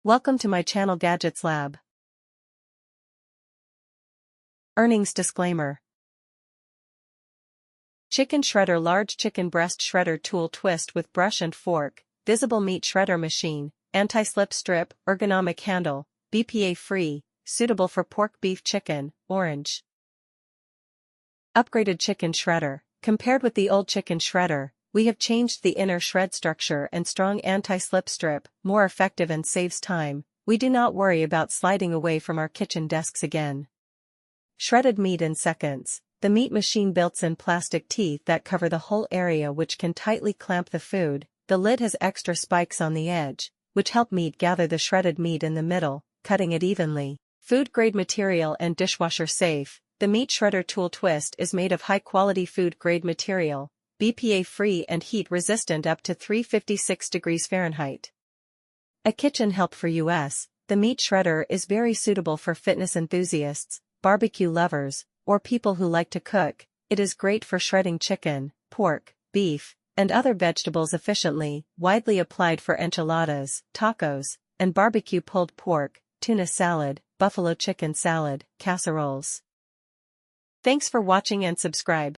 Welcome to my channel Gadgets Lab. Earnings disclaimer. Chicken shredder, large chicken breast shredder tool, twist with brush and fork, visible meat shredder machine, anti-slip strip, ergonomic handle, BPA-free, suitable for pork, beef, chicken, orange. Upgraded chicken shredder. Compared with the old chicken shredder, we have changed the inner shred structure and strong anti-slip strip, more effective and saves time. We do not worry about sliding away from our kitchen desks again. Shredded meat in seconds. The meat machine built-in plastic teeth that cover the whole area, which can tightly clamp the food. The lid has extra spikes on the edge, which help meat gather the shredded meat in the middle, cutting it evenly. Food-grade material and dishwasher safe. The meat shredder tool twist is made of high-quality food-grade material, BPA-free and heat-resistant up to 356 degrees Fahrenheit. A kitchen help for US. The meat shredder is very suitable for fitness enthusiasts, barbecue lovers, or people who like to cook. It is great for shredding chicken, pork, beef, and other vegetables efficiently, widely applied for enchiladas, tacos, and barbecue pulled pork, tuna salad, buffalo chicken salad, casseroles. Thanks for watching and subscribe.